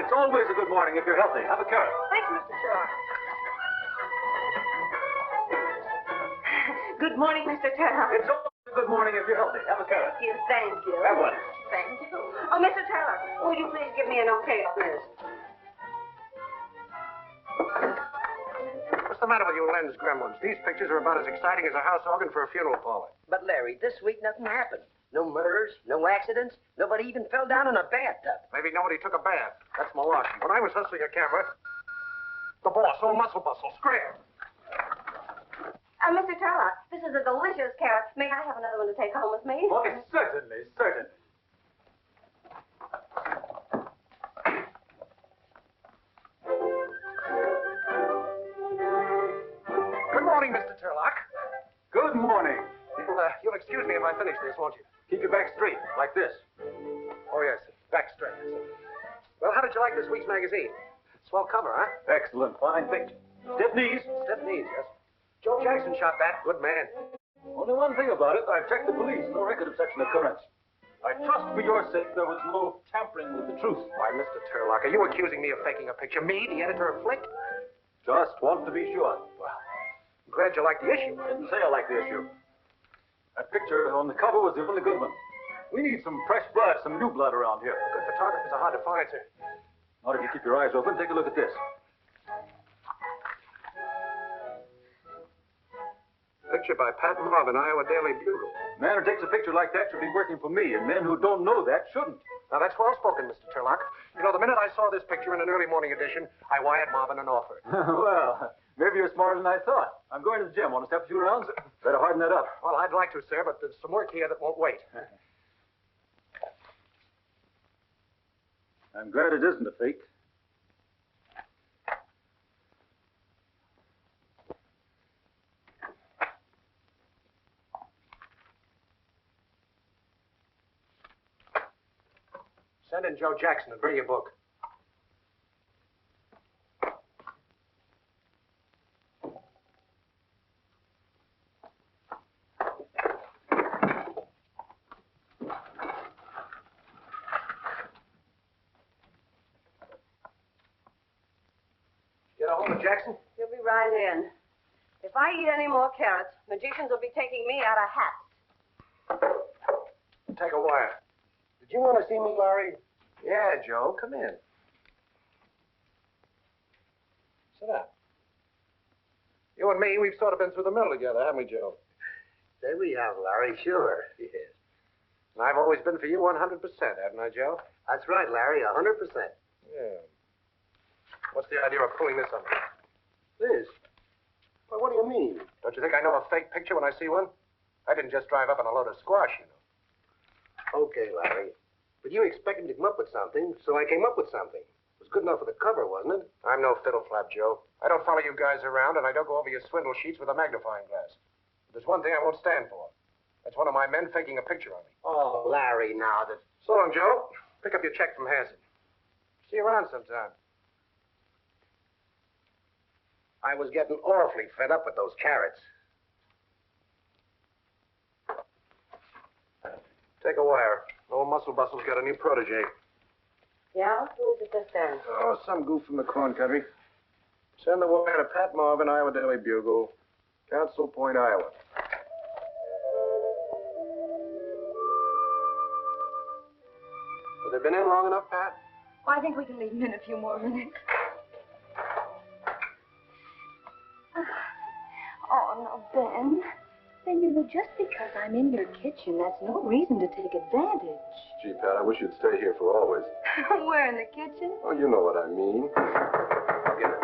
It's always a good morning if you're healthy. Have a carrot. Thanks, Mr. Sherlock. Good morning, Mr. Turner. It's always a good morning if you're healthy. Have a carrot. Thank you. Have one. Thank you. Oh, Mr. Turner, would you please give me an okay on this? What's the matter with you lens gremlins? These pictures are about as exciting as a house organ for a funeral parlor. But, Larry, this week nothing happened. No murders, no accidents. Nobody even fell down in a bathtub. Maybe nobody took a bath. That's malarkey. When I was hustling a camera, the boss, old Muscle Bustle, scram. Mr. Turlock, this is a delicious carrot. May I have another one to take home with me? Why, certainly, certainly. Good morning, Mr. Turlock. Good morning. You'll excuse me if I finish this, won't you? Keep your back straight, like this. Oh, yes. Back straight. Well, how did you like this week's magazine? Swell cover, huh? Excellent. Fine picture. Stiff knees. Stiff knees, yes. Joe Jackson shot that. Good man. Only one thing about it. I've checked the police. No record of such an occurrence. I trust for your sake there was no tampering with the truth. Why, Mr. Turlock, are you accusing me of faking a picture? Me, the editor of Flick? Just want to be sure. Well, I'm glad you like the issue. I didn't say I like the issue. That picture on the cover was the only good one. We need some fresh blood, some new blood around here. Good photographers are hard to find, sir. Now, if you keep your eyes open, take a look at this. Picture by Pat Marvin, Iowa Daily Bugle. Man who takes a picture like that should be working for me, and men who don't know that shouldn't. Now, that's well spoken, Mr. Turlock. You know, the minute I saw this picture in an early morning edition, I wired Marvin an offer. Well, maybe you're smarter than I thought. I'm going to the gym. Want to step a few rounds? Better harden that up. Well, I'd like to, sir, but there's some work here that won't wait. I'm glad it isn't a fake. Send in Joe Jackson and bring your book. Get a hold of Jackson? You'll be right in. If I eat any more carrots, magicians will be taking me out of hats. Take a wire. Did you want to see me, Larry? Yeah, Joe. Come in. Sit down. You and me, we've sort of been through the middle together, haven't we, Joe? There we have, Larry. Sure. Yes. And I've always been for you 100%, haven't I, Joe? That's right, Larry. 100%. Yeah. What's the idea of pulling this on me? This? Well, what do you mean? Don't you think I know a fake picture when I see one? I didn't just drive up on a load of squash, you know. Okay, Larry. But you expected me to come up with something, so I came up with something. It was good enough for the cover, wasn't it? I'm no fiddle flap, Joe. I don't follow you guys around, and I don't go over your swindle sheets with a magnifying glass. But there's one thing I won't stand for. That's one of my men faking a picture on me. Oh, Larry, now that... So long, Joe. Pick up your check from Hanson. See you around sometime. I was getting awfully fed up with those carrots. Take a wire. Old Muscle Bustle's got a new protege. Yeah? Who is it this time? Oh, some goof from the corn country. Send the wire to Pat Marvin, Iowa Daily Bugle, Council Point, Iowa. Have they been in long enough, Pat? Well, I think we can leave him in a few more minutes. Oh, no, Ben. Ben, you know, just because I'm in your kitchen, that's no reason to take advantage. Gee, Pat, I wish you'd stay here for always. We're in the kitchen. Oh, you know what I mean. I'll get it.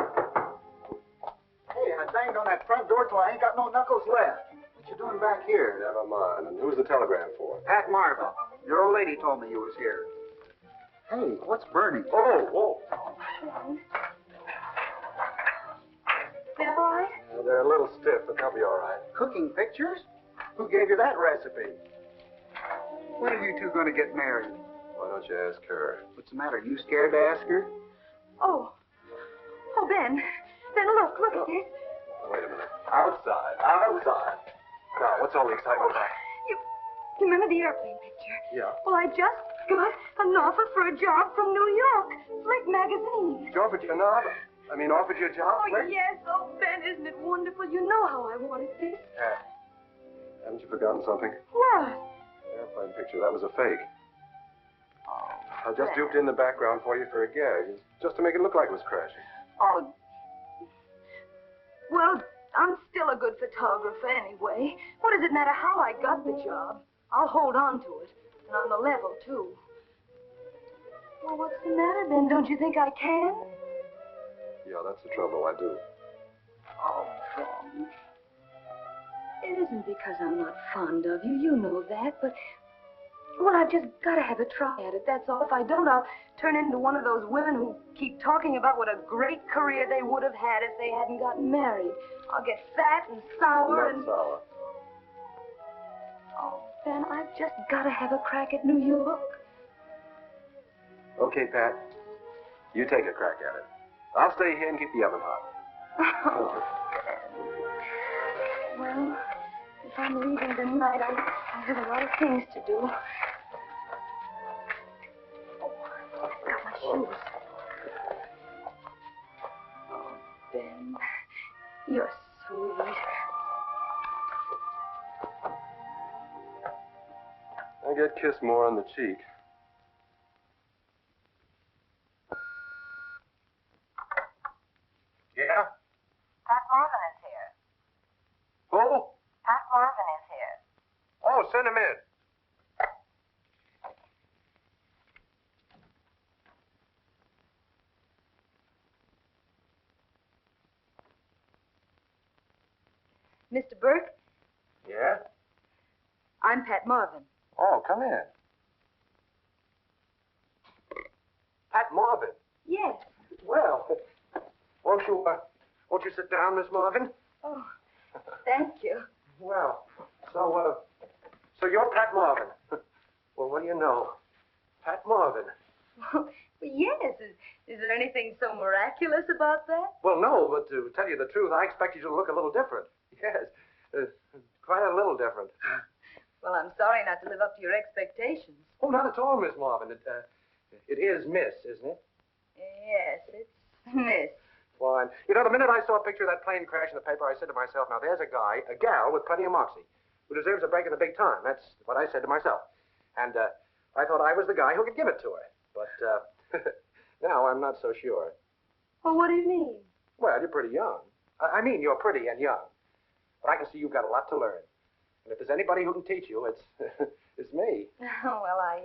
Hey, I banged on that front door till I ain't got no knuckles left. What you doing back here? Never mind. And who's the telegram for? Pat Marvin. Your old lady told me you was here. Hey, what's burning? Oh, whoa. Been all right? They're a little stiff, but they'll be all right. Cooking pictures? Who gave you that recipe? When are you two going to get married? Why don't you ask her? What's the matter? You scared to ask her? Oh. Oh, Ben. Ben, look at this. Wait a minute. Outside. Now, what's all the excitement about? You remember the airplane picture? Yeah. Well, I just got an offer for a job from New York. Flick magazine. She offered you an offer. Offered you a job? Oh, yes. Oh, Ben, isn't it wonderful? You know how I wanted this. Haven't you forgotten something? What? Airplane picture. That was a fake. Oh, I just duped in the background for you for a gag, just to make it look like it was crashing. Oh. Well, I'm still a good photographer anyway. What does it matter how I got the job? I'll hold on to it. And on the level, too. Well, what's the matter, then? Don't you think I can? Yeah, that's the trouble. I do. Oh, Ben. It isn't because I'm not fond of you. You know that, but... Well, I've just got to have a try at it, that's all. If I don't, I'll turn into one of those women who keep talking about what a great career they would have had if they hadn't gotten married. I'll get fat and sour and... Not sour. Oh, Ben, I've just got to have a crack at New York. Okay, Pat. You take a crack at it. I'll stay here and keep the oven hot. Oh, Ben. Well, if I'm leaving tonight, I have a lot of things to do. Oh, got my shoes. Oh, Ben, you're sweet. I get kissed more on the cheek. Yeah? Pat Marvin is here. Who? Pat Marvin is here. Oh, send him in. Mr. Burke, Yeah? I'm Pat Marvin. Oh, come in. Pat Marvin. Yes. Well, won't you sit down, Miss Marvin? Oh, thank you. Well, so you're Pat Marvin. Well, what do you know? Pat Marvin. Well, yes. Is there anything so miraculous about that? Well, no, but to tell you the truth, I expected you to look a little different. Yes, quite a little different. Well, I'm sorry not to live up to your expectations. Oh, not at all, Miss Marvin. It is Miss, isn't it? Yes, it's Miss. Fine. You know, the minute I saw a picture of that plane crash in the paper, I said to myself, now there's a gal with plenty of moxie, who deserves a break in the big time. That's what I said to myself. And I thought I was the guy who could give it to her. But now I'm not so sure. Well, what do you mean? Well, you're pretty young. I mean, you're pretty and young. But I can see you've got a lot to learn. And if there's anybody who can teach you, it's it's me. Oh, well, I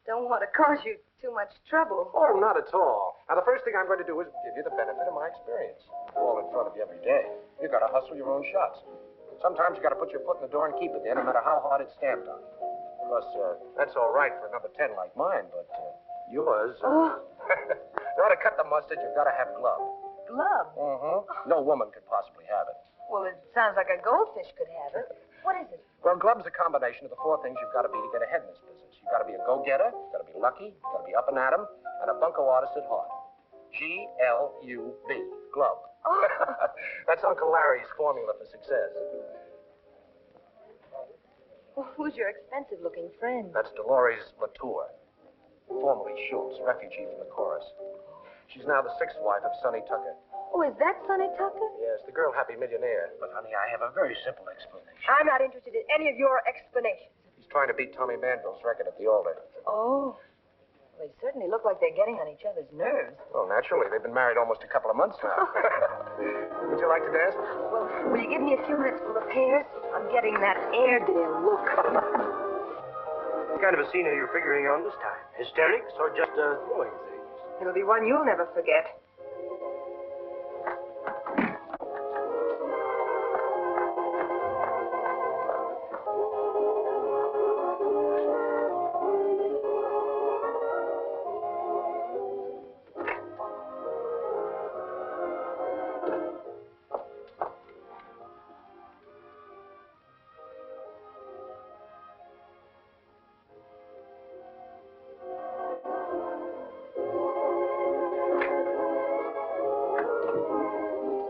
don't want to cause you too much trouble. Oh, not at all. Now, the first thing I'm going to do is give you the benefit of my experience. All in front of you every day. You've got to hustle your own shots. Sometimes you've got to put your foot in the door and keep it there, no matter how hard it's stamped on. Of course, that's all right for a number 10 like mine, but yours... Oh. In order to cut the mustard, you've got to have glove. Glove? Mm-hmm. No woman could possibly have it. Well, it sounds like a goldfish could have it. What is it? Well, glove's a combination of the four things you've got to be to get ahead in this business. You've got to be a go-getter, you've got to be lucky, you've got to be up and at 'em, and a bunco artist at heart. G-L-U-B, glove. Oh. That's Uncle Larry's formula for success. Well, who's your expensive-looking friend? That's Dolores Latour, formerly Schultz, refugee from the chorus. She's now the sixth wife of Sonny Tucker. Oh, is that Sonny Tucker? Yes, the girl-happy millionaire. But, honey, I have a very simple explanation. I'm not interested in any of your explanations. He's trying to beat Tommy Manville's record at the altar. Oh. Well, they certainly look like they're getting on each other's nerves. Well, naturally. They've been married almost a couple of months now. Would you like to dance? Well, will you give me a few minutes for repairs? I'm getting that Airedale look. What kind of a scene are you figuring on this time? Hysterics or just throwing things? It'll be one you'll never forget.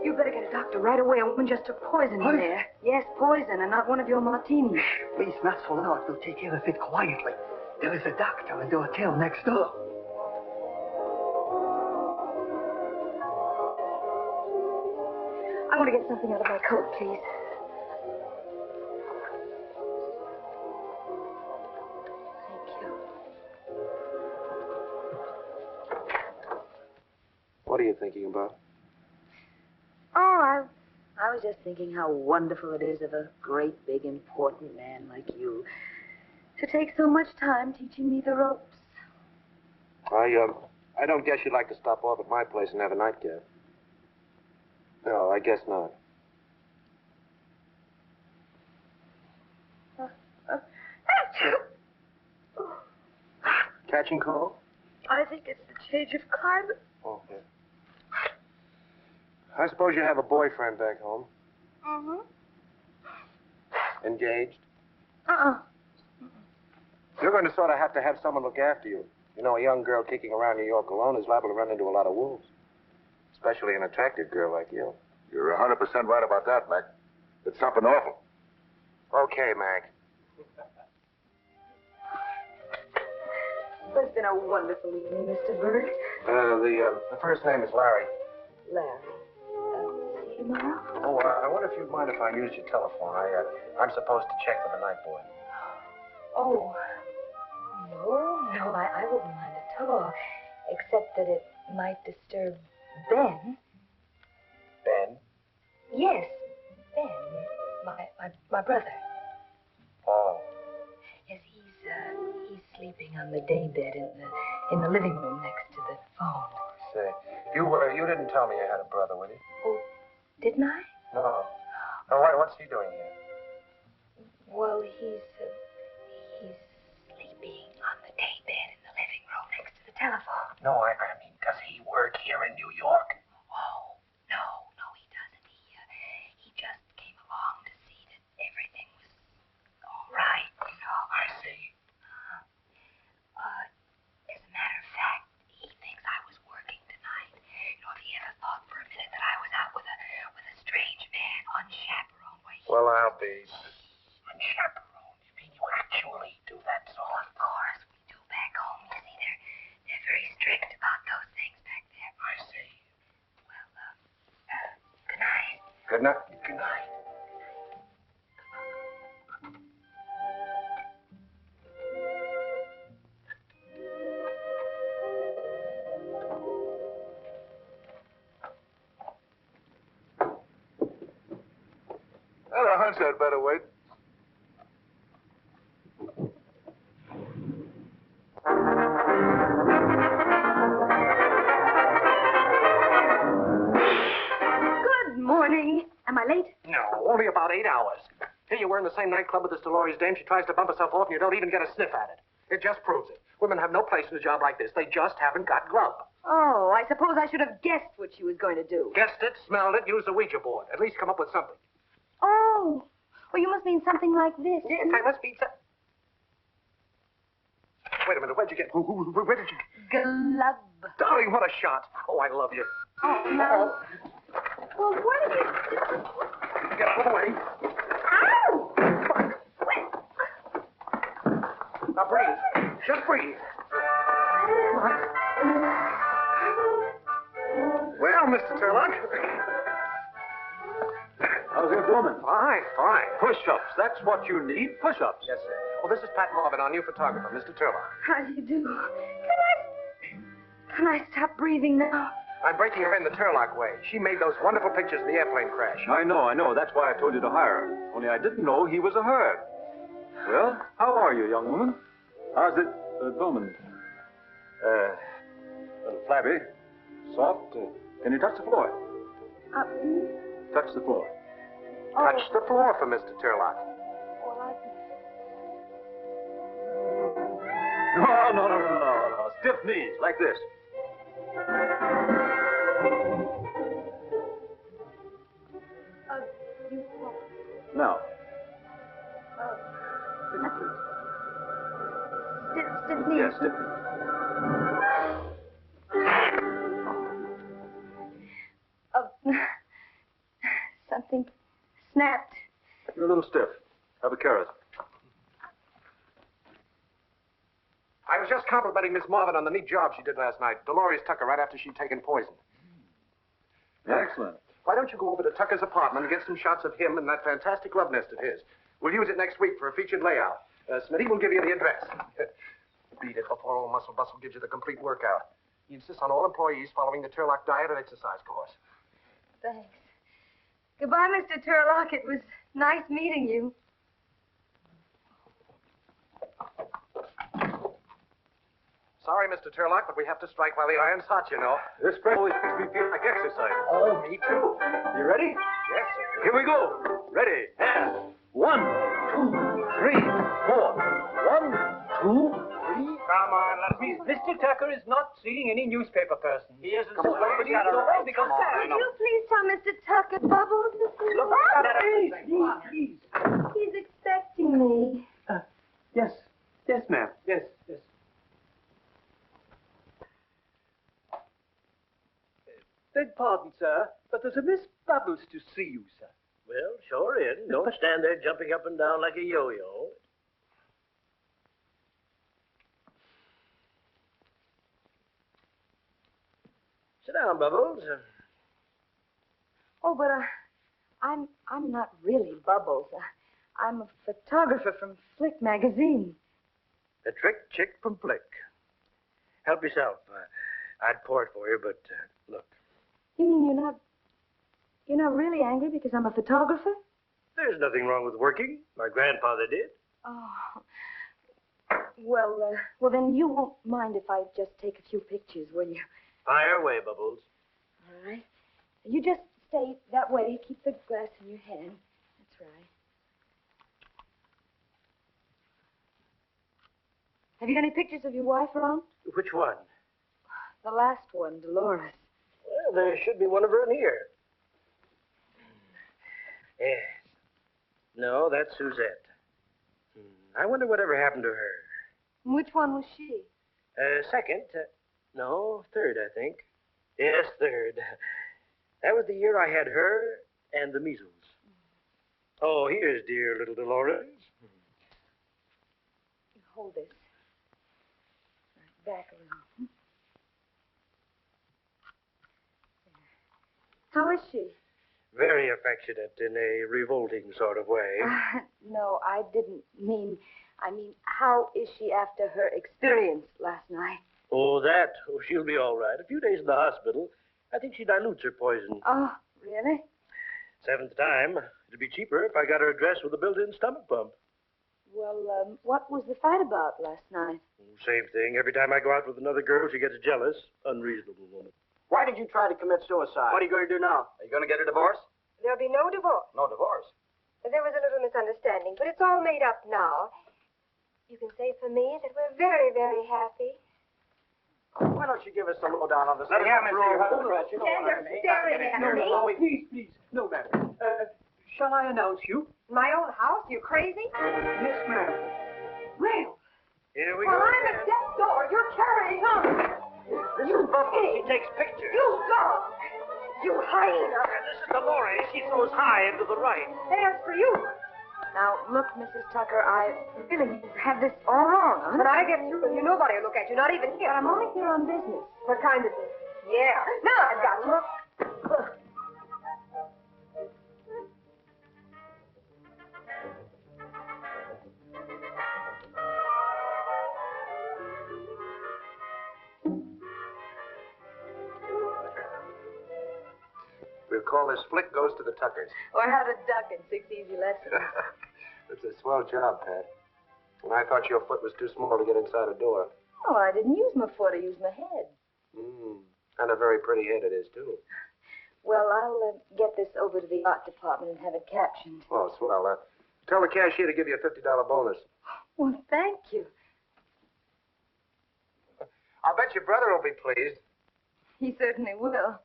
You better get a doctor right away. A woman just took poison in there. Yes, poison, and not one of your martinis. Please, not for now. We'll take care of it quietly. There is a doctor in the hotel next door. I want to get something out of my coat, please. Thank you. What are you thinking about? Oh, I was just thinking how wonderful it is of a great, big, important man like you To take so much time teaching me the ropes. I don't guess you'd like to stop off at my place and have a nightcap. No, I guess not. Catching cold? I think it's the change of climate. Okay. I suppose you have a boyfriend back home. Mm-hmm. Engaged? Uh-uh. You're going to sort of have to have someone look after you. You know, a young girl kicking around New York alone is liable to run into a lot of wolves. Especially an attractive girl like you. You're 100% right about that, Mac. It's something awful. Okay, Mac. Well, it's been a wonderful evening, Mr. Berg. The first name is Larry. Larry. See you tomorrow? Oh, I wonder if you'd mind if I used your telephone. I'm supposed to check with the night boy. Oh. No, I wouldn't mind at all. Except that it might disturb Ben. Ben? Yes, Ben. My brother. Oh. Yes, he's sleeping on the daybed in the living room next to the phone. Say, you didn't tell me you had a brother, did you? Oh, didn't I? No. No, what's he doing here? Well, he's sleeping on the daybed in the living room next to the telephone. No, I mean, does he work here in New York? Oh, no, he doesn't. He just came along to see that everything was all right, you know. I see. As a matter of fact, he thinks I was working tonight. You know, if he ever thought for a minute that I was out with a strange man, unchaperoned, Well, I'll be. Unchaperoned? You mean you actually do that sort? Of course, we do back home. You see, they're very strict about those things back there. I see. Well, good night. Good night. Good night. I had a hunch I'd better wait. Good morning. Am I late? No, only about 8 hours. Here you were in the same nightclub with this Dolores dame. She tries to bump herself off, and you don't even get a sniff at it. It just proves it. Women have no place in a job like this. They just haven't got grub. Oh, I suppose I should have guessed what she was going to do. Guessed it, smelled it, used a Ouija board. At least come up with something. Oh, well, you must mean something like this. Yes, I must be. Wait a minute. Where'd you get? Where did you? Glub. Darling, what a shot. Oh, I love you. Oh, no. Well, what did you do? Get out of the way. Ow! Now breathe. Just breathe. Well, Mr. Turlock. How's it going? Fine. Push-ups. That's what you need. Push-ups. Yes, sir. Well, this is Pat Marvin, our new photographer, Mr. Turlock. How do you do? Can I stop breathing now? I'm breaking her in the Turlock way. She made those wonderful pictures of the airplane crash. I know. That's why I told you to hire her. Only I didn't know he was a her. Well, how are you, young woman? How's it, Bowman? A little flabby. Soft. Can you touch the floor? Touch the floor. Touch the floor for Mr. Turlock. No. Stiff knees, like this. Now. Stiff knees. Yes, stiff knees. Something snapped. You're a little stiff. Have a carrot. was just complimenting Miss Marvin on the neat job she did last night. Dolores Tucker, right after she'd taken poison. Excellent. Why don't you go over to Tucker's apartment and get some shots of him and that fantastic love nest of his? We'll use it next week for a featured layout. Smitty will give you the address. Beat it before old Muscle Bustle gives you the complete workout. He insists on all employees following the Turlock diet and exercise course. Thanks. Goodbye, Mr. Turlock. It was nice meeting you. Sorry, Mr. Turlock, but we have to strike while the iron's hot, you know. This spread always makes me feel like exercise. Oh, me too. You ready? Yes, sir. Here we go. Ready. And 1, 2, 3, 4. 1, 2, 3. Come on, let's be... Mr. Tucker is not seeing any newspaper person. He isn't. Come on, But you gotta don't because Would you please tell Mr. Tucker, Bubbles, this is Please. He's expecting me. Yes. Yes, ma'am. Yes. Beg pardon, sir, but there's a Miss Bubbles to see you, sir. Well, sure in. Don't stand there jumping up and down like a yo-yo. Sit down, Bubbles. Oh, but I'm not really Bubbles. I'm a photographer from Flick magazine. A trick chick from Flick. Help yourself. I'd pour it for you, but look. You mean you're not really angry because I'm a photographer? There's nothing wrong with working. My grandfather did. Oh. Well, then you won't mind if I just take a few pictures, will you? Fire away, Bubbles. All right. You just stay that way. Keep the glass in your hand. That's right. Have you got any pictures of your wife around? Which one? The last one, Dolores. Well, there should be one of her in here. Yes. No, that's Suzette. I wonder whatever happened to her. Which one was she? Second. No, third, I think. Yes, third. That was the year I had her and the measles. Oh, here's dear little Dolores. Hold this. Back a little. How is she? Very affectionate in a revolting sort of way. No, I didn't mean... I mean, how is she after her experience last night? Oh, that? Oh, she'll be all right. A few days in the hospital. I think she dilutes her poison. Oh, really? 7th time. It'd be cheaper if I got her a dress with a built-in stomach pump. Well, what was the fight about last night? Same thing. Every time I go out with another girl, she gets jealous. Unreasonable woman. Why did you try to commit suicide? What are you going to do now? Are you going to get a divorce? There'll be no divorce. No divorce. There was a little misunderstanding, but it's all made up now. You can say for me that we're very, very happy. Why don't you give us a lowdown on this? Let him Stand there staring at me. No, please. No, ma'am. Shall I announce you? My own house? You crazy? Yes, ma'am. Well, Here we well, go. I'm at death's door. You're carrying on. This is Bubbles. He takes pictures. You dog. You hyena. And this is Dolores. She throws high into the right. As for you. Now, look, Mrs. Tucker, I really have this all wrong. When I get through with you, nobody will look at you, not even here. But I'm only here on business. What kind of thing? Yeah. Now I've got you. We'll call this Flick Goes to the Tuckers. Or how to duck in 6 easy lessons. It's a swell job, Pat. And I thought your foot was too small to get inside a door. Oh, I didn't use my foot. I used my head. And a very pretty head it is, too. Well, I'll get this over to the art department and have it captioned. Oh, swell. Tell the cashier to give you a $50 bonus. Well, thank you. I'll bet your brother will be pleased. He certainly will.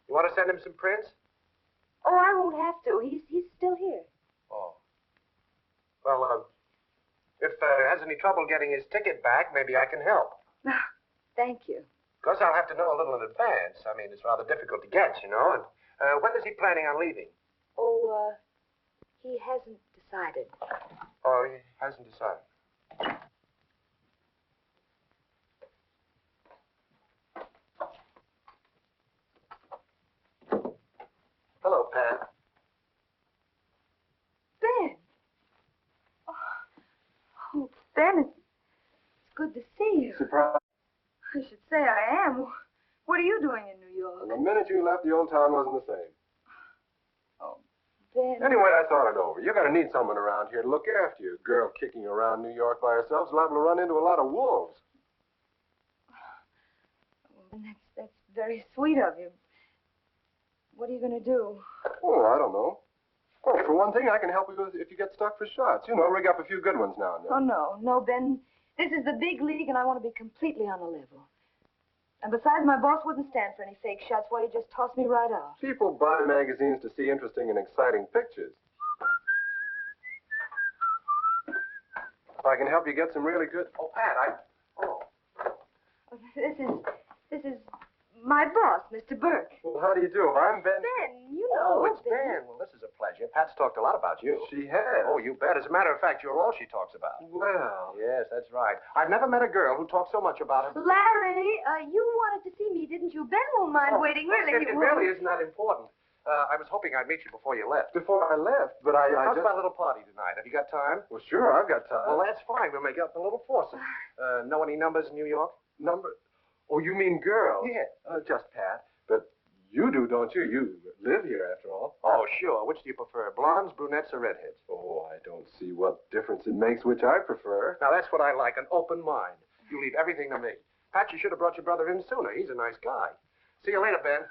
You want to send him some prints? Oh, I won't have to. He's still here. Oh. Well, if has any trouble getting his ticket back, maybe I can help. Thank you. Of course, I'll have to know a little in advance. I mean, it's rather difficult to get, you know. And when is he planning on leaving? Oh, he hasn't decided. Oh, he hasn't decided. Ben, it's good to see you. Surprise. I should say I am. What are you doing in New York? And the minute you left, the old town wasn't the same. Oh, Ben. Anyway, I thought it over. You're going to need someone around here to look after you. A girl kicking around New York by herself is liable to run into a lot of wolves. Well, that's very sweet of you. What are you going to do? Oh, I don't know. Well, for one thing, I can help you if you get stuck for shots. You know, rig up a few good ones now and then. Oh, no, Ben. This is the big league, and I want to be completely on the level. And besides, my boss wouldn't stand for any fake shots. Why, he'd just toss me right out. People buy magazines to see interesting and exciting pictures. If I can help you get some really good... Oh, Pat, Oh, this is my boss, Mr. Burke. Well, how do you do? I'm Ben. Ben, you know. Oh, it's Ben. Well, this is a pleasure. Pat's talked a lot about you. She has. Oh, you bet. As a matter of fact, you're all she talks about. Well. Yes, that's right. I've never met a girl who talked so much about her. Larry, you wanted to see me, didn't you? Ben won't mind waiting. Really, It really isn't that important. I was hoping I'd meet you before you left. Before I left, but I How's just... my little party tonight? Have you got time? Well, sure, I've got time. Well, that's fine. We'll make up a little foursome. Know any numbers in New York? Number... Oh, you mean girls? Yeah. Just Pat. But you do, don't you? You live here, after all. Oh, sure. Which do you prefer, blondes, brunettes, or redheads? Oh, I don't see what difference it makes which I prefer. Now, that's what I like, an open mind. You leave everything to me. Pat, you should have brought your brother in sooner. He's a nice guy. See you later, Ben.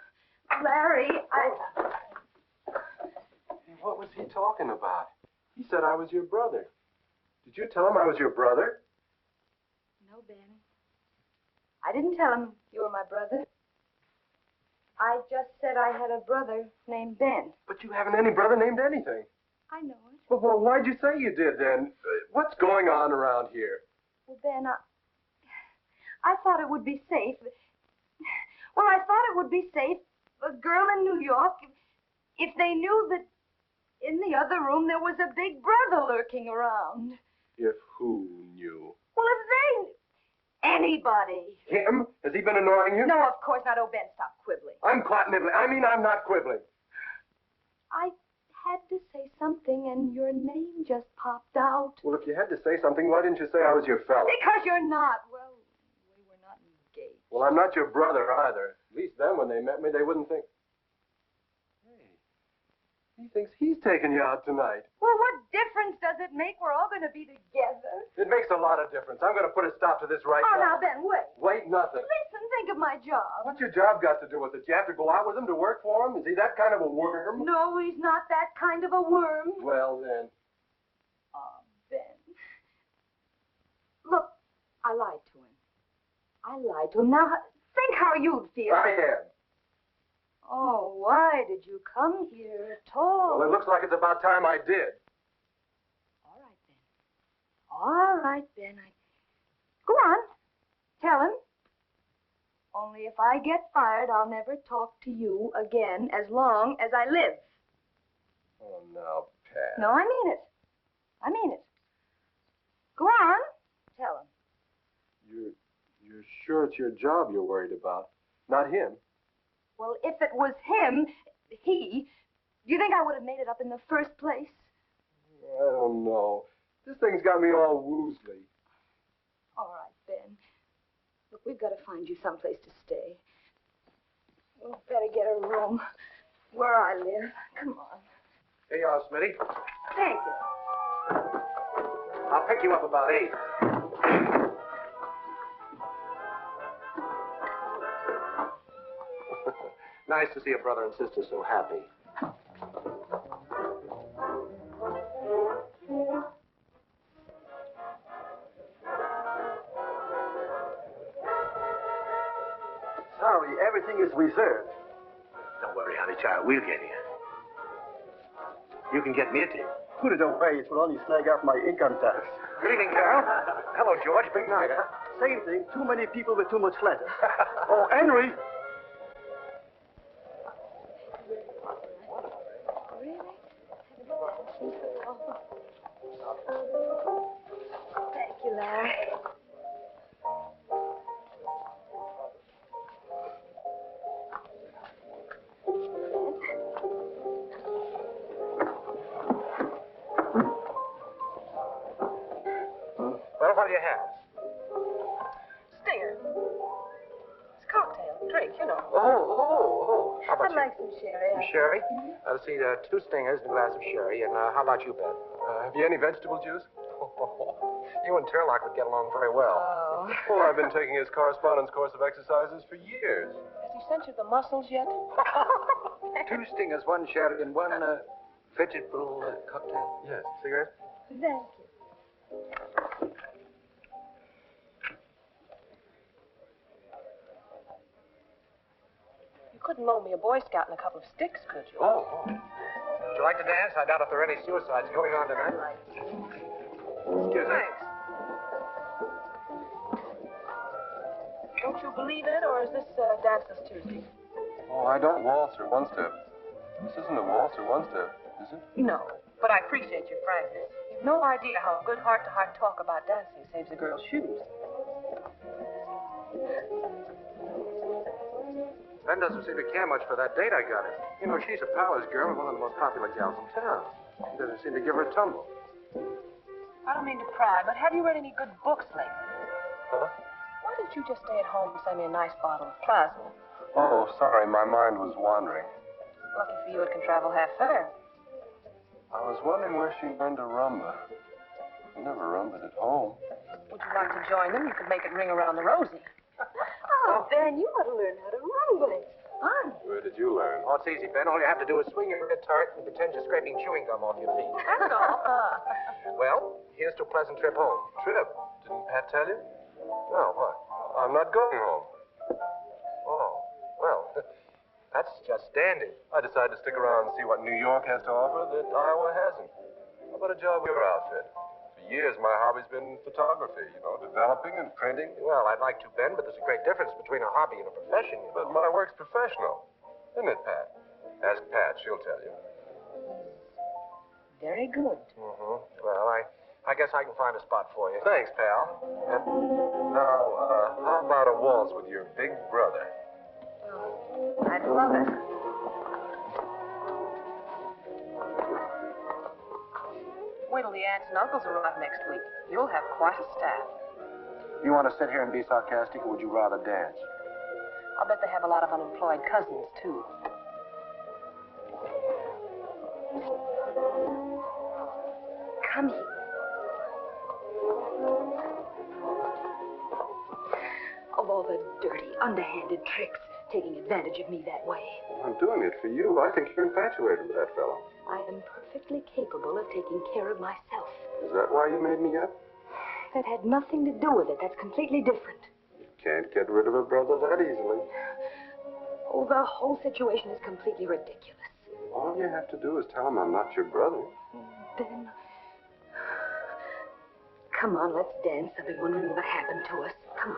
Larry, Hey, what was he talking about? He said I was your brother. Did you tell him I was your brother? No, Ben. I didn't tell him you were my brother. I just said I had a brother named Ben. But you haven't any brother named anything. I know it. Well, why'd you say you did then? What's going on around here? Well, Ben, I thought it would be safe. Well, I thought it would be safe, a girl in New York, if they knew that in the other room there was a big brother lurking around. If who knew? Well, if they... Anybody. Him? Has he been annoying you? No, of course not. Oh, Ben, stop quibbling. I'm quite nibbling. I mean, I'm not quibbling. I had to say something, and your name just popped out. Well, if you had to say something, why didn't you say I was your fella? Because you're not. Well, we were not engaged. Well, I'm not your brother either. At least then, when they met me, they wouldn't think... Hey, he thinks he's taking you out tonight. Well, what difference does it make? We're all going to be together. It makes a lot of difference. I'm going to put a stop to this right Oh, now. now, Ben, wait. Wait, nothing. Listen, think of my job. What's your job got to do with it? You have to go out with him to work for him? Is he that kind of a worm? No, he's not that kind of a worm. Well, then. Oh, Ben. Look, I lied to him. I lied to him. Now, think how you'd feel. I am. Oh, why did you come here at all? Well, it looks like it's about time I did. All right, Ben. All right, Ben. Go on. Tell him. Only if I get fired, I'll never talk to you again as long as I live. Oh, now, Pat. No, I mean it. I mean it. Go on. Tell him. You're sure it's your job you're worried about, not him? Well, if it was him, he, do you think I would have made it up in the first place? I don't know. This thing's got me all woozly. All right, Ben. Look, we've got to find you someplace to stay. We'll better get a room where I live. Come on. Here you are, Smitty. Thank you. I'll pick you up about 8. Nice to see a brother and sister so happy. Sorry, everything is reserved. Don't worry, honey child. We'll get you. You can get me a tip. Put it away. It will only snag up my income tax. Good evening, Carol. Hello, George. Big night, huh? Same thing. Too many people with too much letters. Oh, Henry. Thank you, Larry. Well, what'll you have? Stinger. It's a cocktail, drink, you know. Oh. How about I'd you? like some sherry. Some sherry? Let's see, 2 stingers and a glass of sherry. And how about you, Ben? Have you any vegetable juice? You and Turlock would get along very well. Oh. Oh, I've been taking his correspondence course of exercises for years. Has he sent you the muscles yet? 2 stingers, 1 sherry, and 1 vegetable cocktail. Yes. Cigarette? Thank you. You couldn't loan me a Boy Scout and a couple of sticks, could you? Oh. Would you like to dance? I doubt if there are any suicides going on tonight. Excuse me. Thanks. Don't you believe it, or is this dance this Tuesday? Oh, I don't waltz or one step. This isn't a waltz or one step, is it? No, but I appreciate your frankness. You've no idea how good heart-to-heart talk about dancing saves a girl's shoes. Ben doesn't seem to care much for that date I got her. You know, she's a Powers girl and one of the most popular gals in town. He doesn't seem to give her a tumble. I don't mean to pry, but have you read any good books lately? Huh? Why didn't you just stay at home and send me a nice bottle of plasma? Oh, sorry, my mind was wandering. Lucky for you, it can travel half fair. I was wondering where she learned to rumba. I never rumbaed at home. Would you like to join them? You could make it ring around the rosy. Oh, Ben, you ought to learn how to rumble. It's fun. Where did you learn? Oh, it's easy, Ben. All you have to do is swing your guitar and pretend you're scraping chewing gum off your feet. That's all. Well, here's to a pleasant trip home. Trip? Didn't Pat tell you? No, what? I'm not going home. Oh, well, that's just dandy. I decided to stick around and see what New York has to offer that Iowa hasn't. How about a job with your outfit? For years, my hobby's been photography, developing and printing. Well, I'd like to, Ben, but there's a great difference between a hobby and a profession, you know. But my work's professional. Isn't it, Pat? Ask Pat, she'll tell you. Very good. Mm-hmm. Well, I guess I can find a spot for you. Thanks, pal. And now, how about a waltz with your big brother? Oh, I'd love it. Wait till the aunts and uncles arrive next week. You'll have quite a staff. You want to sit here and be sarcastic, or would you rather dance? I'll bet they have a lot of unemployed cousins, too. Come here. Of all the dirty, underhanded tricks, taking advantage of me that way. I'm doing it for you. I think you're infatuated with that fellow. I am perfectly capable of taking care of myself. Is that why you made me up? That had nothing to do with it. That's completely different. You can't get rid of a brother that easily. Oh, the whole situation is completely ridiculous. All you have to do is tell him I'm not your brother. Ben, come on, let's dance. I've been wondering what happened to us. Come on.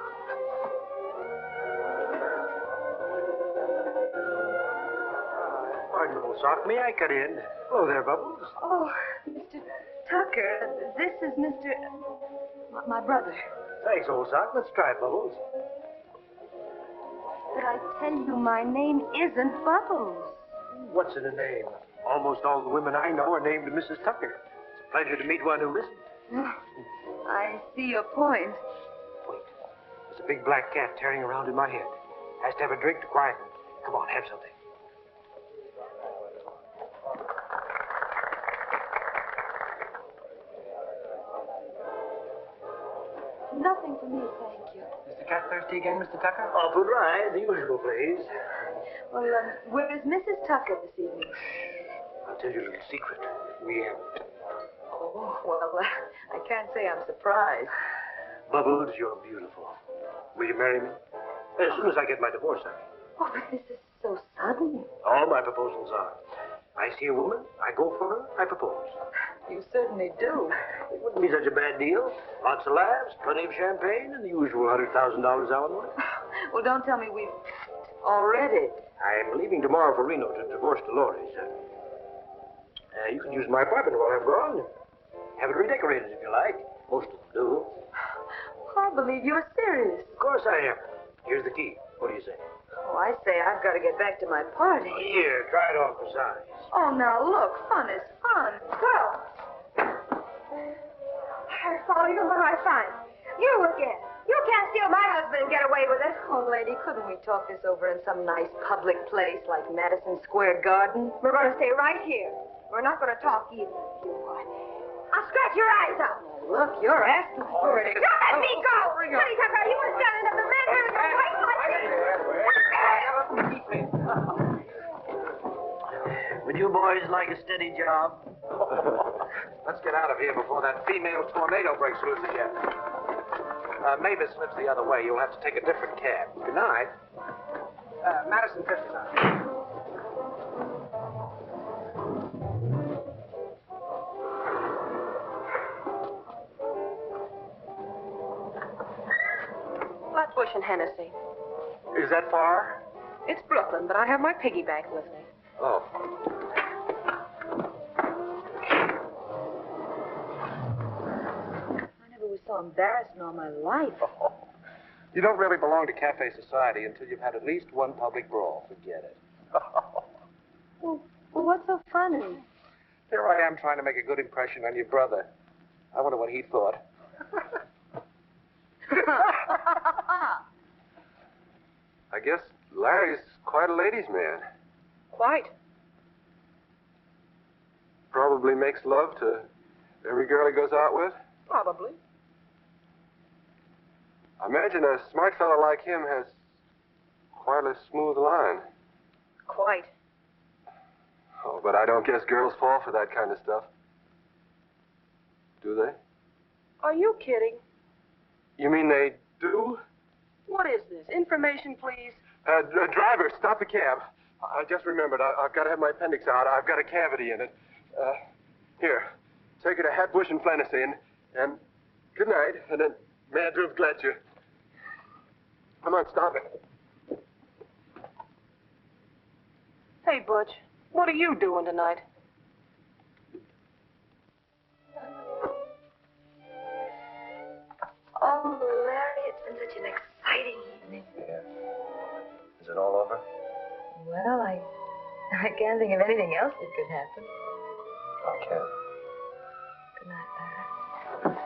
Pardon, old sock. May I cut in? Hello there, Bubbles. Oh, Mr. Tucker, this is Mr. My brother. Thanks, old sock. Let's try it, Bubbles. But I tell you, my name isn't Bubbles. What's in a name? Almost all the women I know are named Mrs. Tucker. It's a pleasure to meet one who isn't. I see your point. Wait. There's a big black cat tearing around in my head. Has to have a drink to quiet him. Come on, have something. Nothing for me, thank you. Is the cat thirsty again, Mr. Tucker? Awful dry, the usual, please. Well, where is Mrs. Tucker this evening? I'll tell you a little secret. We Oh, well, I can't say I'm surprised. Bubbles, you're beautiful. Will you marry me? As soon as I get my divorce, I mean. Oh, but this is so sudden. All my proposals are. I see a woman, I go for her, I propose. You certainly do. It wouldn't be such a bad deal. Lots of laughs, plenty of champagne, and the usual $100,000 alimony. Well, don't tell me we've already. I'm leaving tomorrow for Reno to divorce Dolores. You can use my apartment while I'm gone. Have it redecorated if you like. Most of them do. I believe you're serious. Of course I am. Here's the key. What do you say? Oh, I say I've got to get back to my party. Here, try it on for size. Oh, now look, fun is fun. Well, I'll follow you when I find. Oh, lady, couldn't we talk this over in some nice public place like Madison Square Garden? We're going to stay right here. We're not going to talk either of you. I'll scratch your eyes out. Look, you're asking for it. Don't let me go! Honey Tucker, you were standing up the man here with your white Would you boys like a steady job? Let's get out of here before that female tornado breaks loose again. Mavis lives the other way. You'll have to take a different cab. Good night. Madison 59. Flatbush and Hennessy. Is that far? It's Brooklyn, but I have my piggy bank with me. Oh. I never was so embarrassed in all my life. Oh. You don't really belong to cafe society until you've had at least one public brawl. Forget it. Well, what's so funny? Here I am trying to make a good impression on your brother. I wonder what he thought. I guess Larry's quite a ladies' man. Quite. Probably makes love to every girl he goes out with. Probably. I imagine a smart fellow like him has quite a smooth line. Quite. Oh, but I don't guess girls fall for that kind of stuff. Do they? Are you kidding? You mean they do? What is this? Information, please. Driver, stop the cab. I just remembered. I've got to have my appendix out. I've got a cavity in it. Here, take her to Hatbush and Flannacy, and good night, and then may I drive Gletcher. Come on, stop it. Hey, Butch, what are you doing tonight? Oh, Larry, it's been such an exciting evening. Yeah. Is it all over? Well, I can't think of anything else that could happen. Okay. Good night, Larry.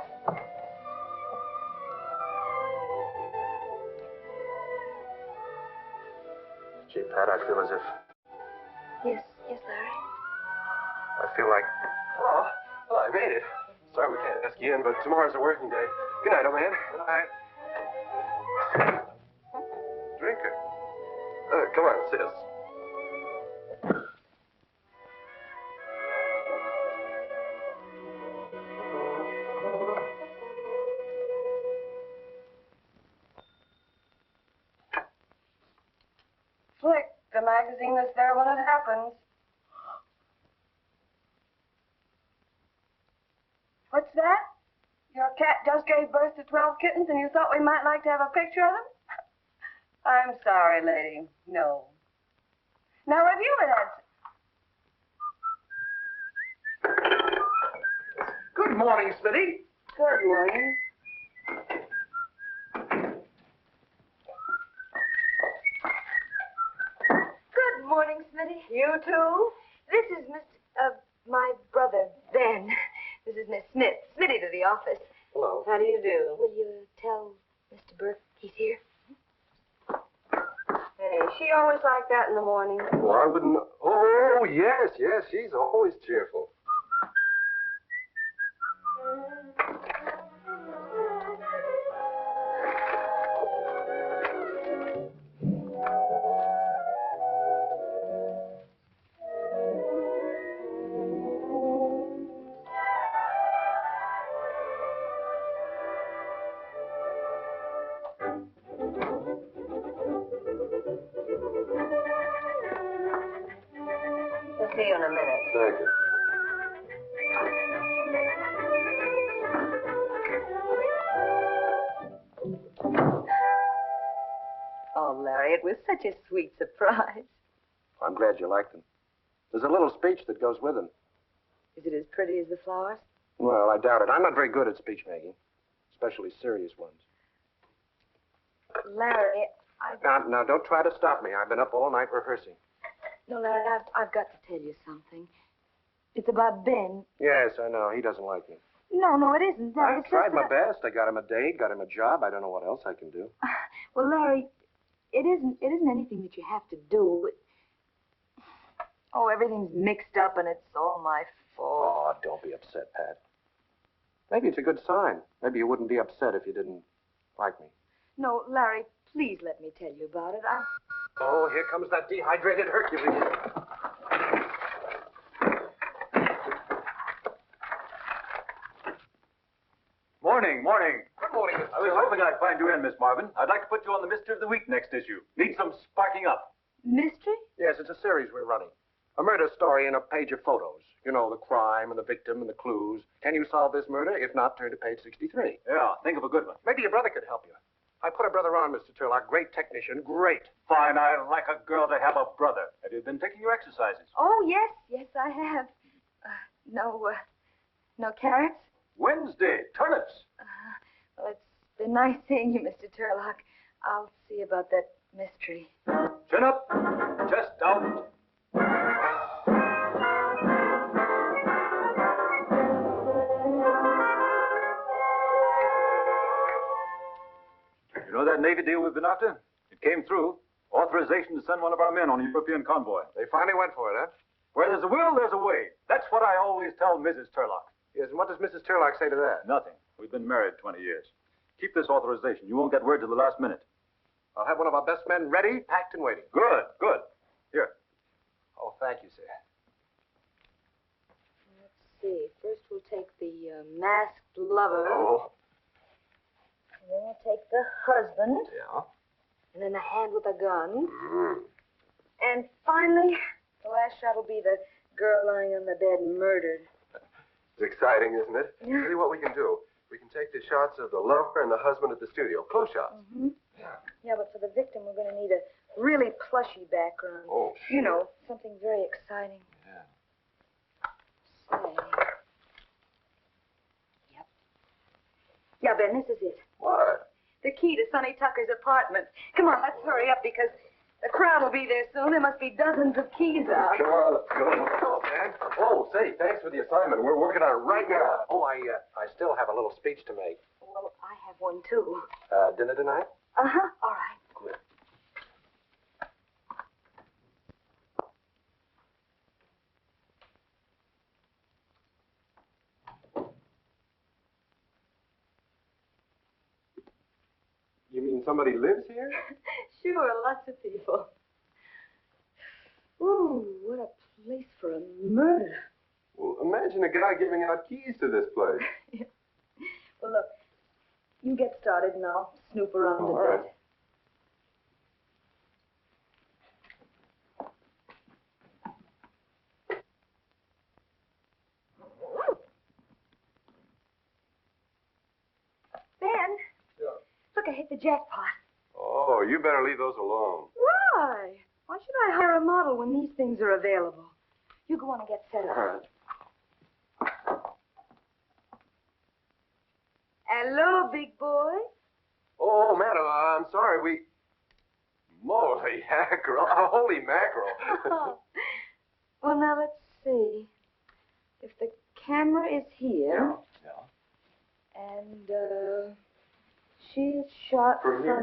Gee, Pat, I feel as if... Yes, Larry. I feel like... Oh, well, I made it. Sorry we can't ask you in, but tomorrow's a working day. Good night, old man. Good night. Drinker. Come on, sis. Flick, the magazine that's there when it happens. What's that? Your cat just gave birth to 12 kittens and you thought we might like to have a picture of them? I'm sorry, lady. No. Now, review it, Ed. Good morning, Smitty. Good morning. Good morning, Smitty. You too? This is my brother, Ben. This is Miss Smith. Smitty to the office. Hello. How do you do? Will you tell Mr. Burke he's here? Hey, she always like that in the morning. Well, I wouldn't... Oh, yes, she's always cheerful. We'll see you in a minute. Thank you. Oh, Larry, it was such a sweet surprise. I'm glad you liked them. There's a little speech that goes with them. Is it as pretty as the flowers? Well, I doubt it. I'm not very good at speech making, especially serious ones. Larry, Now, don't try to stop me. I've been up all night rehearsing. No, Larry, I've got to tell you something. It's about Ben. Yes, I know. He doesn't like me. No, it isn't that. I've It's tried just my that best. I got him a date, got him a job. I don't know what else I can do. Well, Larry, it isn't anything that you have to do. Oh, everything's mixed up and it's all my fault. Oh, don't be upset, Pat. Maybe it's a good sign. Maybe you wouldn't be upset if you didn't like me. No, Larry, please let me tell you about it. Oh, here comes that dehydrated Hercules. Morning, morning. Good morning, Mr. I was hoping I'd find you in, Miss Marvin. I'd like to put you on the Mystery of the Week next issue. Need some sparking up. Mystery? Yes, it's a series we're running. A murder story in a page of photos. You know, the crime and the victim and the clues. Can you solve this murder? If not, turn to page 63. Yeah, think of a good one. Maybe your brother could help you. I put a brother on, Mr. Turlock. Great technician. Great. Fine, I'd like a girl to have a brother. Have you been taking your exercises? Oh, yes, I have. No carrots? Wednesday, turnips. Well, it's been nice seeing you, Mr. Turlock. I'll see about that mystery. Chin up, chest out. You know that Navy deal we've been after? It came through. Authorization to send one of our men on a European convoy. They finally went for it, huh? Where there's a will, there's a way. That's what I always tell Mrs. Turlock. Yes, and what does Mrs. Turlock say to that? Nothing. We've been married 20 years. Keep this authorization. You won't get word till the last minute. I'll have one of our best men ready, packed, and waiting. Good, good. Here. Oh, thank you, sir. Let's see. First we'll take the masked lover. Oh. And then we'll take the husband. Yeah. And then the hand with a gun. Mm. And finally, the last shot will be the girl lying on the bed murdered. It's exciting, isn't it? Yeah. See what we can do. We can take the shots of the lover and the husband at the studio. Close shots. Mm-hmm. Yeah, but for the victim, we're going to need a really plushy background. Oh, sure. You know, something very exciting. Yeah. Say. Yep. Yeah, Ben, this is it. What? The key to Sonny Tucker's apartment. Come on, let's hurry up because the crowd will be there soon. There must be dozens of keys out. Come on, let's go. Come on, man. Oh, say, thanks for the assignment. We're working on it right now. Oh, I still have a little speech to make. Well, I have one, too. Dinner tonight? Uh-huh, all right. Good. You mean somebody lives here? Sure, lots of people. Ooh, what a place for a murder. Well, imagine a guy giving out keys to this place. Yeah. Well, look, you get started and I'll snoop around a All bit. right. Ben, Yeah. look, I hit the jackpot. Oh, you better leave those alone. Why? Why should I hire a model when these things are available? You go on and get set up. All right. Hello, big boy. Oh, madam, I'm sorry. Moly mackerel. Holy mackerel. Well, now let's see. If the camera is here. Yeah. And, she's shot From here?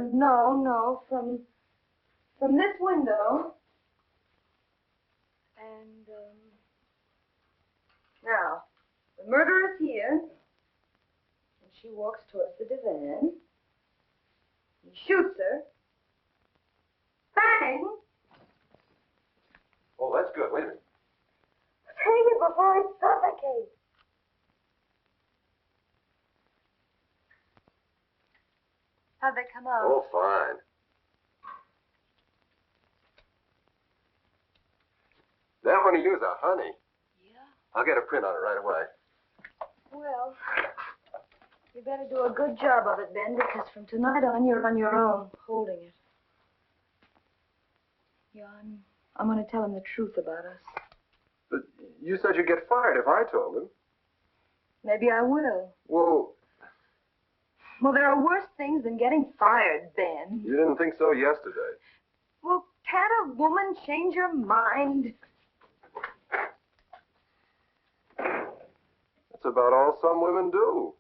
from this window. And, now, the murderer's here. And she walks towards the divan. He shoots her. Bang! Oh, that's good. Wait a minute. Take it before I suffocate. How'd they come out? Oh, fine. That one of you is a honey. Yeah? I'll get a print on it right away. Well, you better do a good job of it, Ben, because from tonight on, you're on your own, holding it. Yeah, I'm going to tell him the truth about us. But you said you'd get fired if I told him. Maybe I will. Well, Well, there are worse things than getting fired, Ben. you didn't think so yesterday. Well, can't a woman change her mind? That's about all some women do.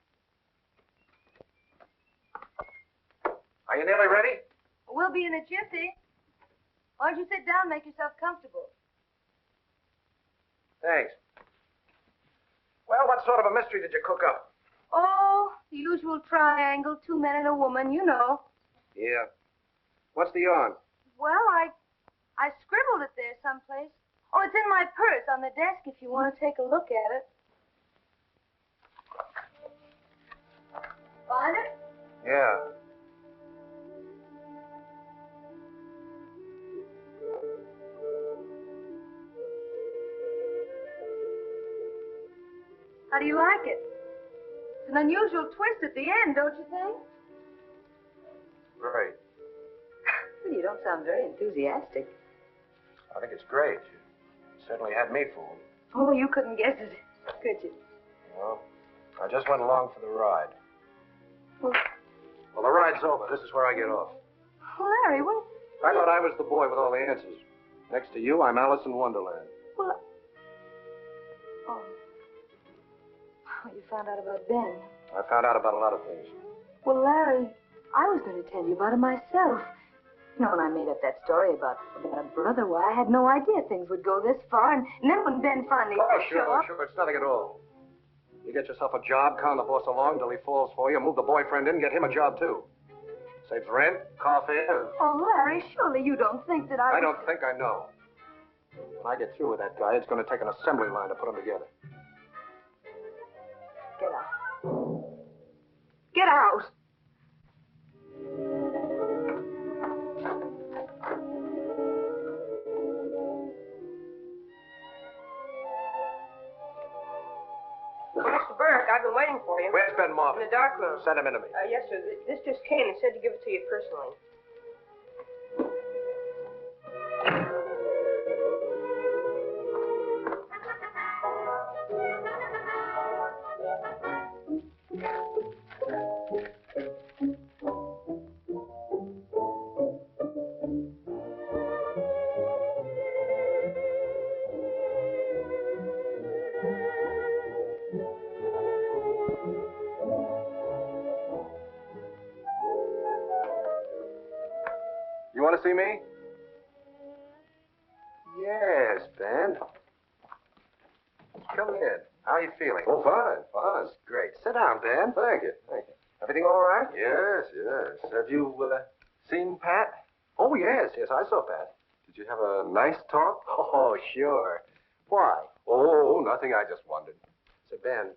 Are you nearly ready? We'll be in a jiffy. Why don't you sit down and make yourself comfortable? Thanks. Well, what sort of a mystery did you cook up? Oh, the usual triangle, 2 men and a woman, you know. Yeah. What's the yarn? Well, I scribbled it there someplace. Oh, it's in my purse on the desk if you want to take a look at it. Find it? Yeah. How do you like it? It's an unusual twist at the end, don't you think? Great. Well, you don't sound very enthusiastic. I think it's great. You certainly had me fooled. Oh, you couldn't guess it, could you? No. I just went along for the ride. Well, Well, the ride's over. This is where I get off. Larry, what? I thought I was the boy with all the answers. Next to you, I'm Alice in Wonderland. Well, oh, you found out about Ben. I found out about a lot of things. Well, Larry, I was going to tell you about it myself. You know, when I made up that story about a brother, well, I had no idea things would go this far. And then when Ben finally showed up... Sure. It's nothing at all. You get yourself a job, con the boss along till he falls for you, move the boyfriend in, get him a job, too. Saves rent, car fare. Oh, Larry, surely you don't think that I don't think I know. When I get through with that guy, it's going to take an assembly line to put him together. Get out. Get out. Mr. Burke, I've been waiting for you. Where's Ben Marvin? In the dark room. Send him into me. Yes, sir. This just came and said to give it to you personally. You want to see me? Yes, Ben. Come in. How are you feeling? Oh, fine. That's great. Sit down, Ben. Thank you. Everything all right? Yes. Have you seen Pat? Oh, yes, I saw Pat. Did you have a nice talk? Oh, sure. Why? Oh, nothing. I just wondered. Say, Ben,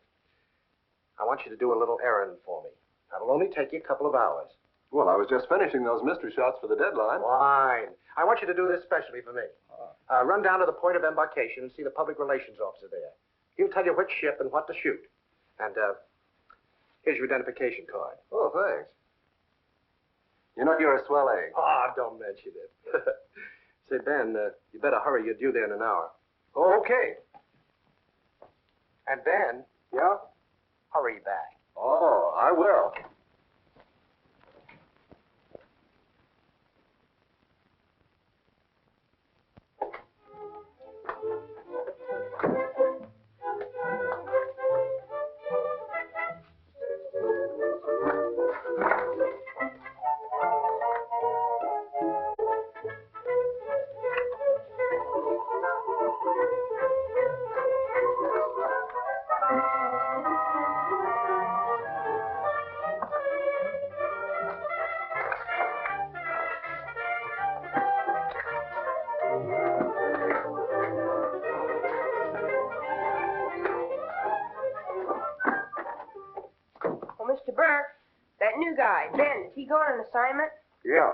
I want you to do a little errand for me. That'll only take you a couple of hours. Well, I was just finishing those mystery shots for the deadline. Fine. I want you to do this specially for me. Run down to the point of embarkation and see the public relations officer there. He'll tell you which ship and what to shoot. And, here's your identification card. Oh, thanks. You know, you're a swell egg. Oh, don't mention it. Say, Ben, you better hurry. You're due there in an hour. Oh, okay. And Ben, Yeah? hurry back. Oh, I will. Well, Mr. Burke, that new guy, Ben, is he going on assignment? Yeah.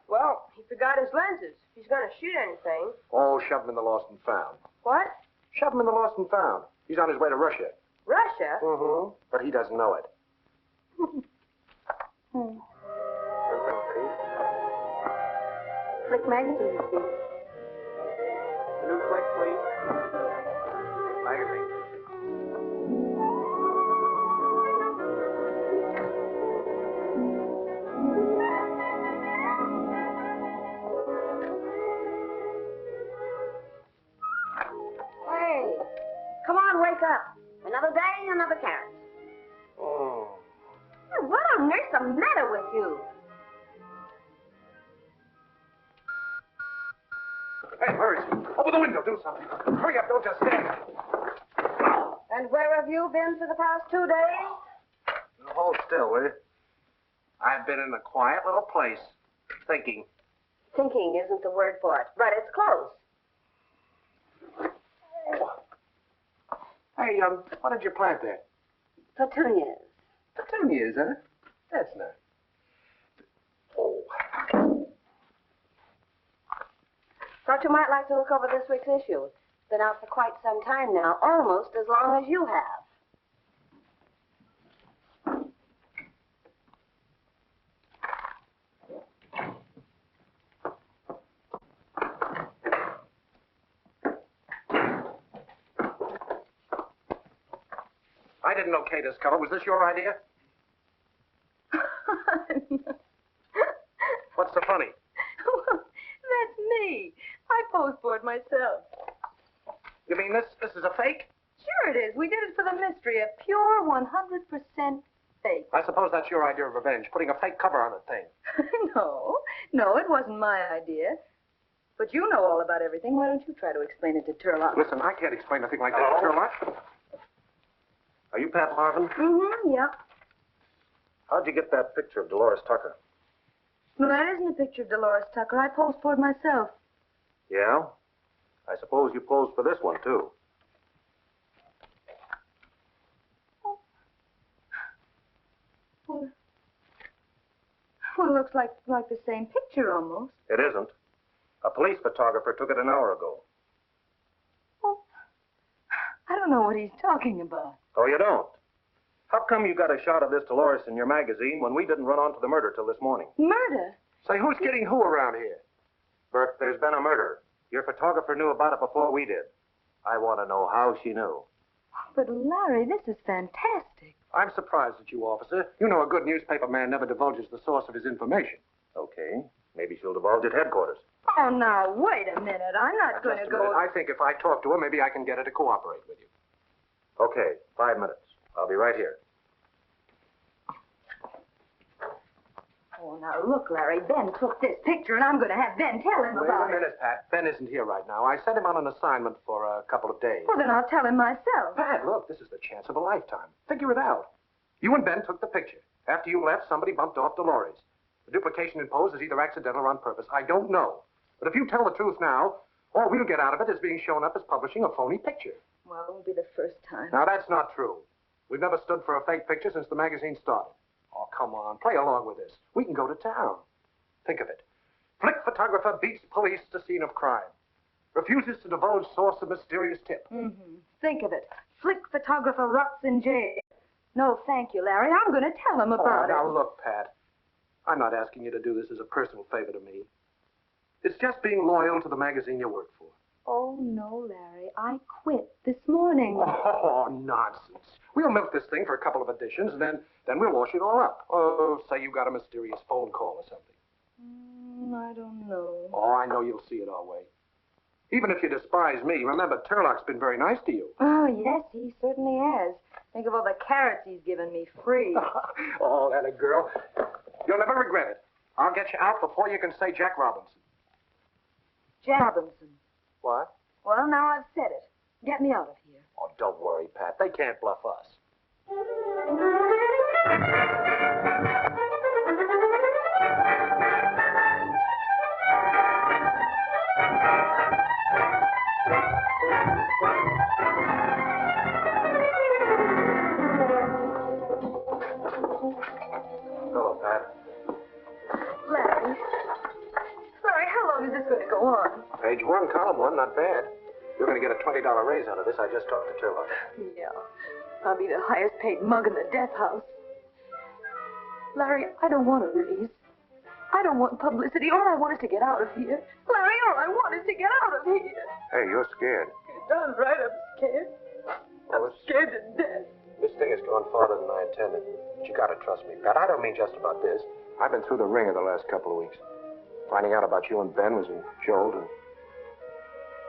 Well, he forgot his lenses. If he's going to shoot anything. Oh, shove him in the lost and found. What? Shove him in the lost and found. He's on his way to Russia. Russia? Mm-hmm. But he doesn't know it. Flick magazine, please. New flick, please. Magazine. Hey, come on, wake up. Another day, another carrot. Oh. What on earth's the matter with you? Hey, where is he? Open the window, do something. Hurry up, don't just stand there. And where have you been for the past 2 days? Hold still, will you? I've been in a quiet little place, thinking. Thinking isn't the word for it, but it's close. Hey, what did you plant there? Petunias. Petunias, huh? That's nice. Oh. Thought you might like to look over this week's issue. It's been out for quite some time now, almost as long as you have. I didn't okay this cover. Was this your idea? What's so funny? That's me. I postboard myself. You mean this is a fake? Sure it is. We did it for the mystery. A pure 100% fake. I suppose that's your idea of revenge, putting a fake cover on a thing. No, it wasn't my idea. But you know all about everything. Why don't you try to explain it to Turlock? Listen, I can't explain a thing like that to Sherlock. Are you Pat Marvin? Mm-hmm, yeah. How'd you get that picture of Dolores Tucker? Well, that isn't a picture of Dolores Tucker. I postboard myself. Yeah? I suppose you posed for this one, too. Well, it looks like the same picture almost. It isn't. A police photographer took it an hour ago. Oh, I don't know what he's talking about. Oh, you don't? How come you got a shot of this Dolores in your magazine when we didn't run on to the murder till this morning? Murder? Say, who's getting who around here? Bert, there's been a murder. Your photographer knew about it before we did. I want to know how she knew. But, Larry, this is fantastic. I'm surprised at you, officer. You know a good newspaper man never divulges the source of his information. Okay. Maybe she'll divulge at headquarters. Oh, now, wait a minute. I'm not going to go... I think if I talk to her, maybe I can get her to cooperate with you. Okay, 5 minutes. I'll be right here. Oh, now, look, Larry. Ben took this picture, and I'm going to have Ben tell him about Wait a minute, Pat. Ben isn't here right now. I sent him on an assignment for a couple of days. Well, then I'll tell him myself. Pat, look, this is the chance of a lifetime. Figure it out. You and Ben took the picture. After you left, somebody bumped off Dolores. The duplication imposed is either accidental or on purpose. I don't know. But if you tell the truth now, all we'll get out of it is being shown up as publishing a phony picture. Well, it won't be the first time. Now, that's not true. We've never stood for a fake picture since the magazine started. Oh, come on. Play along with this. We can go to town. Think of it. Flick photographer beats police to scene of crime. Refuses to divulge source of mysterious tip. Mm-hmm. Think of it. Flick photographer rots in jail. No, thank you, Larry. I'm going to tell him about it. Now, look, Pat. I'm not asking you to do this as a personal favor to me. It's just being loyal to the magazine you work for. Oh, no, Larry. I quit this morning. Oh, nonsense. We'll milk this thing for a couple of editions, and then we'll wash it all up. Oh, say you got a mysterious phone call or something. I don't know. Oh, I know you'll see it our way. Even if you despise me, remember, Turlock's been very nice to you. Oh, yes, he certainly has. Think of all the carrots he's given me free. Oh, that a girl. You'll never regret it. I'll get you out before you can say Jack Robinson. Jack Robinson. What? Well, now I've said it. Get me out of here. Oh, don't worry, Pat. They can't bluff us. Hello, Pat. Larry, how long is this going to go on? Page 1, column 1, not bad. You're going to get a $20 raise out of this. I just talked to Turlock. Yeah. I'll be the highest paid mug in the death house. Larry, I don't want a raise. I don't want publicity. All I want is to get out of here. Larry, all I want is to get out of here. Hey, you're scared. You're darn right I'm scared. I'm scared to death. This thing has gone farther than I intended. But you got to trust me, Pat. I don't mean just about this. I've been through the ringer the last couple of weeks. Finding out about you and Ben was a jolt, and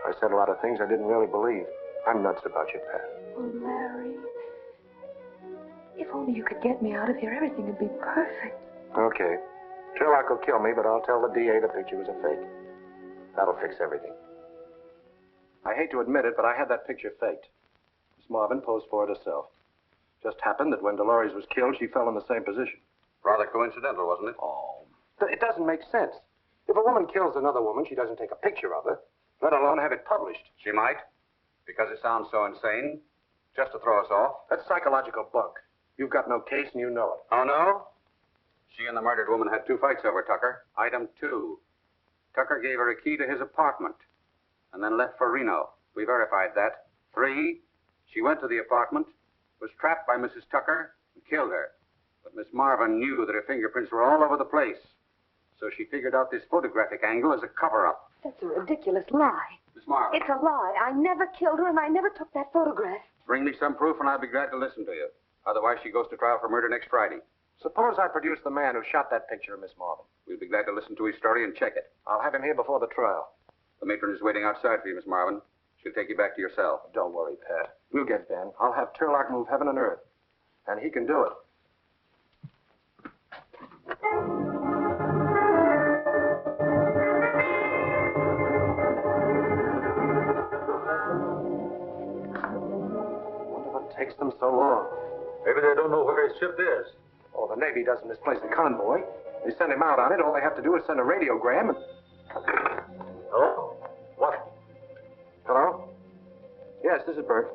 I said a lot of things I didn't really believe. I'm nuts about you, Pat. Oh, Larry. If only you could get me out of here, everything would be perfect. Okay. Sherlock will kill me, but I'll tell the DA the picture was a fake. That'll fix everything. I hate to admit it, but I had that picture faked. Miss Marvin posed for it herself. Just happened that when Dolores was killed, she fell in the same position. Rather coincidental, wasn't it? Oh. It doesn't make sense. If a woman kills another woman, she doesn't take a picture of her, let alone have it published. She might, because it sounds so insane, just to throw us off. That's psychological bunk. You've got no case and you know it. Oh, no? She and the murdered woman had 2 fights over Tucker. Item 2. Tucker gave her a key to his apartment and then left for Reno. We verified that. 3. She went to the apartment, was trapped by Mrs. Tucker, and killed her. But Miss Marvin knew that her fingerprints were all over the place. So she figured out this photographic angle as a cover-up. That's a ridiculous lie. Miss Marvin. It's a lie. I never killed her, and I never took that photograph. Bring me some proof, and I'll be glad to listen to you. Otherwise, she goes to trial for murder next Friday. Suppose I produce the man who shot that picture of Miss Marvin. We'll be glad to listen to his story and check it. I'll have him here before the trial. The matron is waiting outside for you, Miss Marvin. She'll take you back to your cell. Don't worry, Pat. We'll get Ben. I'll have Turlock move heaven and earth. And he can do it. Wonder what takes them so long. Maybe they don't know where his ship is. Oh, the Navy doesn't misplace a convoy. They send him out on it. All they have to do is send a radiogram and... Hello? What? Hello? Yes, this is Bert.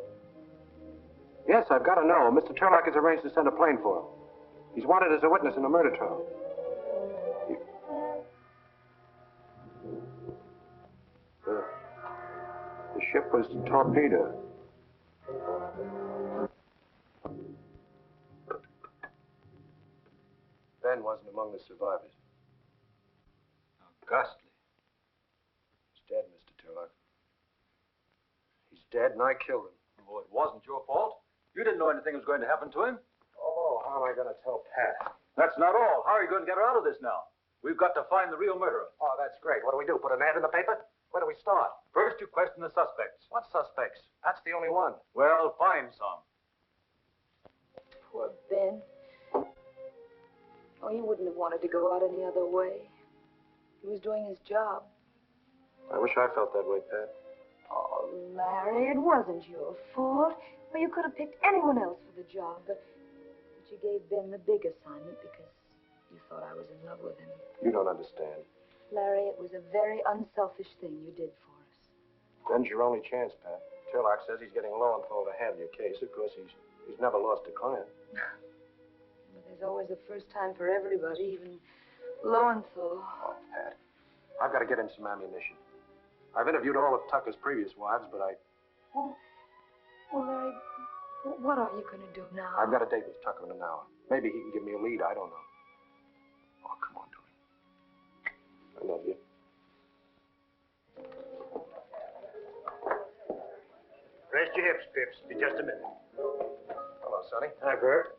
Yes, I've got to know. Mr. Turlock has arranged to send a plane for him. He's wanted as a witness in a murder trial. The ship was torpedoed. Ben wasn't among the survivors. How ghastly. He's dead, Mr. Turlock. He's dead, and I killed him. Oh, it wasn't your fault. You didn't know anything was going to happen to him. Oh, how am I going to tell Pat? That's not all. How are you going to get her out of this now? We've got to find the real murderer. Oh, that's great. What do we do? Put an ad in the paper? Where do we start? First, you question the suspects. What suspects? Pat's the only one. Well, find some. Poor Ben. Oh, he wouldn't have wanted to go out any other way. He was doing his job. I wish I felt that way, Pat. Oh, Larry, it wasn't your fault. Well, you could have picked anyone else for the job, but you gave Ben the big assignment because you thought I was in love with him. You don't understand. Larry, it was a very unselfish thing you did for us. Ben's your only chance, Pat. Turlock says he's getting Lowenthal to handle your case. Of course, he's never lost a client. But there's always a first time for everybody, even Lowenthal. Oh, Pat, I've got to get him some ammunition. I've interviewed all of Tucker's previous wives, but Well, Larry, what are you going to do now? I've got a date with Tucker in an hour. Maybe he can give me a lead. I don't know. Oh, come on, darling. I love you. Rest your hips, Pips. Be just a minute. Hello, Sonny. Hi, Bert.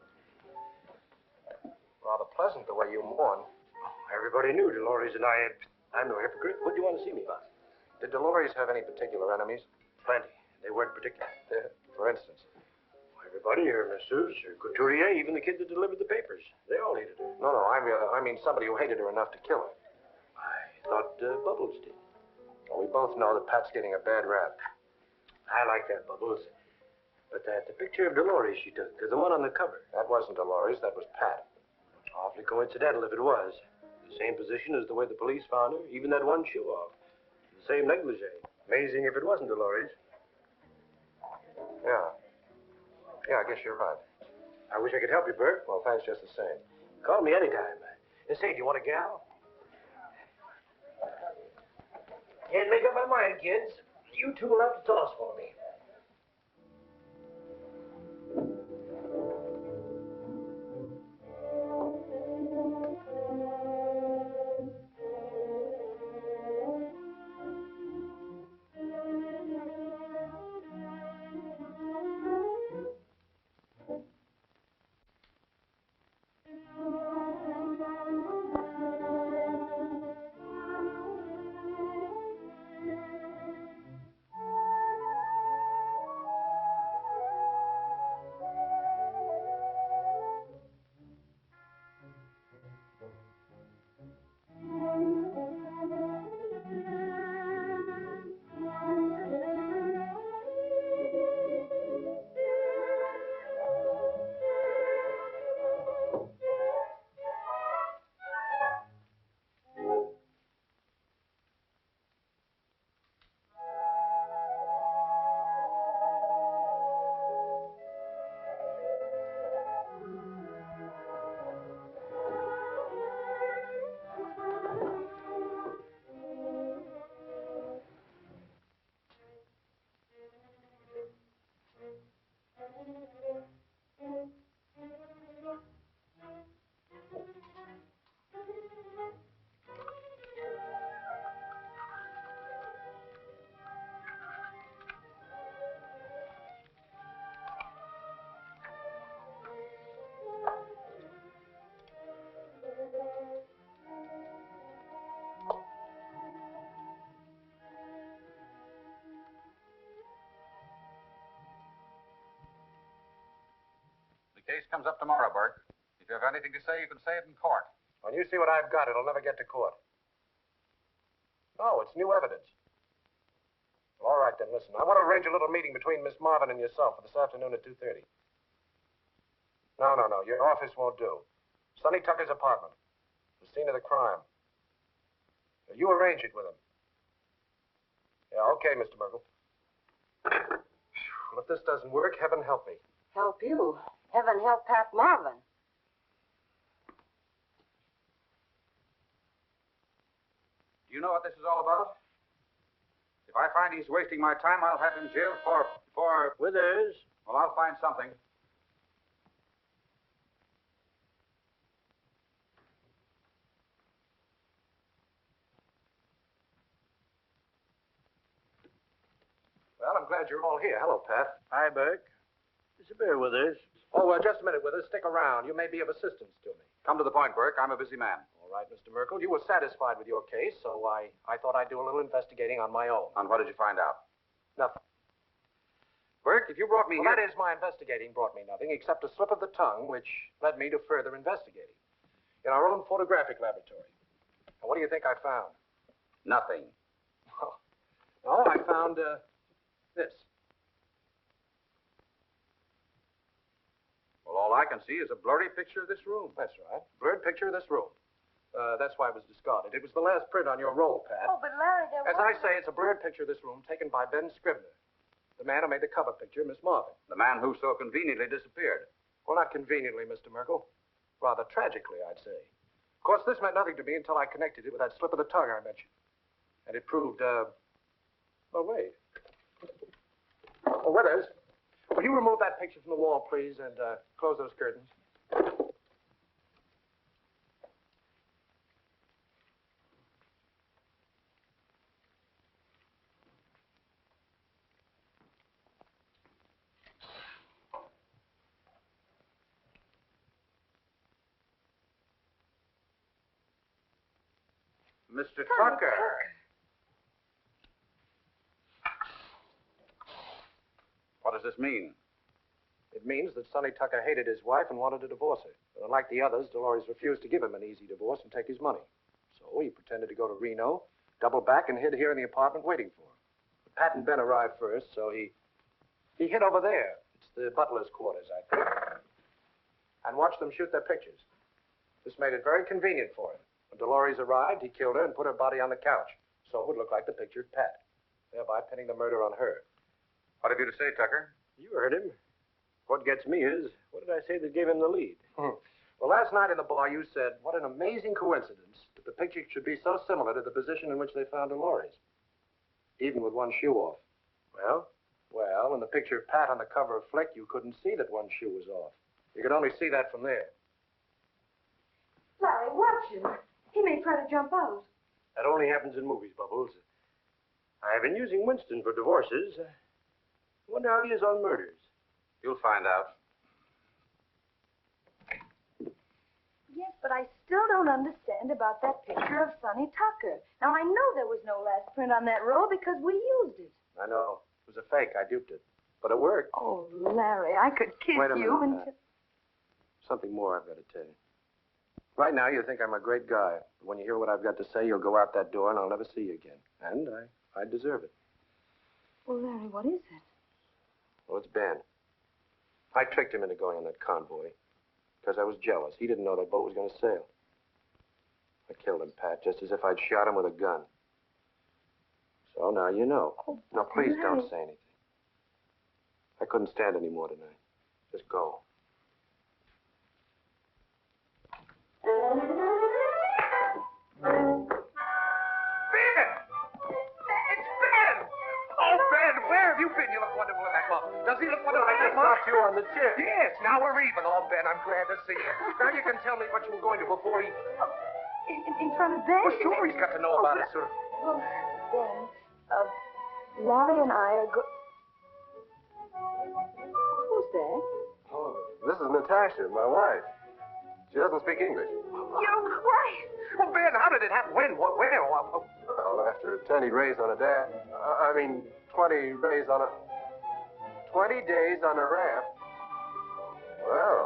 Rather pleasant the way you mourn. Oh, everybody knew Dolores and I'm no hypocrite. What do you want to see me about? Did Dolores have any particular enemies? Plenty. They weren't particular. For instance? Everybody, her masseuse, her couturier, even the kid that delivered the papers. They all hated her. No, I mean somebody who hated her enough to kill her. I thought Bubbles did. Well, we both know that Pat's getting a bad rap. I like that, Bubbles. But the picture of Dolores she took, the one on the cover. That wasn't Dolores, that was Pat. Awfully coincidental if it was. The same position as the way the police found her, even that one shoe off. The same negligee. Amazing if it wasn't Dolores. Yeah, I guess you're right. I wish I could help you, Bert. Well, thanks just the same. Call me anytime. Say, do you want a gal? Can't make up my mind, kids. You two will have to toss for me. Case comes up tomorrow, Burke. If you have anything to say, you can say it in court. When you see what I've got, it'll never get to court. Oh, it's new evidence. Well, all right, then, listen. I want to arrange a little meeting between Miss Marvin and yourself for this afternoon at 2:30. No. Your office won't do. Sonny Tucker's apartment. The scene of the crime. You arrange it with him. Yeah, okay, Mr. Merkel. Well, if this doesn't work, heaven help me. Help you. Heaven help Pat Marvin. Do you know what this is all about? If I find he's wasting my time, I'll have him jailed for... Withers. Well, I'll find something. Well, I'm glad you're all here. Hello, Pat. Hi, Burke. Mr. Bear Withers. Oh, just a minute, Withers. Stick around. You may be of assistance to me. Come to the point, Burke. I'm a busy man. All right, Mr. Merkel. You were satisfied with your case, so I thought I'd do a little investigating on my own. And what did you find out? Nothing. Burke, if you brought me Well, here... that is, my investigating brought me nothing except a slip of the tongue, which led me to further investigating. In our own photographic laboratory. And what do you think I found? Nothing. No, I found, this. Well, all I can see is a blurry picture of this room. That's right. Blurred picture of this room. That's why it was discarded. It was the last print on your roll, Pat. Oh, but Larry, there As I say, it's a blurred picture of this room taken by Ben Scribner, the man who made the cover picture, Miss Marvin. The man who so conveniently disappeared. Well, not conveniently, Mr. Merkel. Rather tragically, I'd say. Of course, this meant nothing to me until I connected it with that slip of the tongue I mentioned. And it proved, oh, wait. Oh, Withers, will you remove that picture from the wall, please, and close those curtains? Mr. Tucker. What does this mean? It means that Sonny Tucker hated his wife and wanted to divorce her. But unlike the others, Dolores refused to give him an easy divorce and take his money. So he pretended to go to Reno, doubled back, and hid here in the apartment waiting for him. But Pat and Ben arrived first, so he hid over there. It's the butler's quarters, I think. And watched them shoot their pictures. This made it very convenient for him. When Dolores arrived, he killed her and put her body on the couch, so it would look like the pictured Pat, thereby pinning the murder on her. What have you to say, Tucker? You heard him. What gets me is, what did I say that gave him the lead? Well, last night in the bar, you said, what an amazing coincidence that the picture should be so similar to the position in which they found Dolores, even with one shoe off. Well? Well, in the picture of Pat on the cover of Flick, you couldn't see that one shoe was off. You could only see that from there. Larry, watch him. He may try to jump out. That only happens in movies, Bubbles. I've been using Winston for divorces. I wonder how he is on murders. You'll find out. Yes, but I still don't understand about that picture of Sonny Tucker. Now, I know there was no last print on that roll because we used it. I know. It was a fake. I duped it. But it worked. Oh, Larry, I could kiss Wait a you minute, and... Something more I've got to tell you. Right now, you think I'm a great guy. But when you hear what I've got to say, you'll go out that door and I'll never see you again. And I deserve it. Well, Larry, what is it? Well, it's Ben. I tricked him into going on that convoy because I was jealous. He didn't know that boat was going to sail. I killed him, Pat, just as if I'd shot him with a gun. So now you know. Oh, now, please Larry. don't say anything. I couldn't stand any more tonight. Just go. You look wonderful in that muff. Does he look wonderful in that muff? Got you on the chair. Yes, now we're even. Oh, Ben, I'm glad to see you. Now you can tell me what you were going to before he... In front of Ben? Well, sure, he's got to know about it, sir. Well, Ben, Larry and I are Who's that? Oh, this is Natasha, my wife. She doesn't speak English. Your wife? Well, Ben, how did it happen? When? Where? Well, after 10 he'd raised on a dad. 20 raised on a... 20 days on a raft. Well,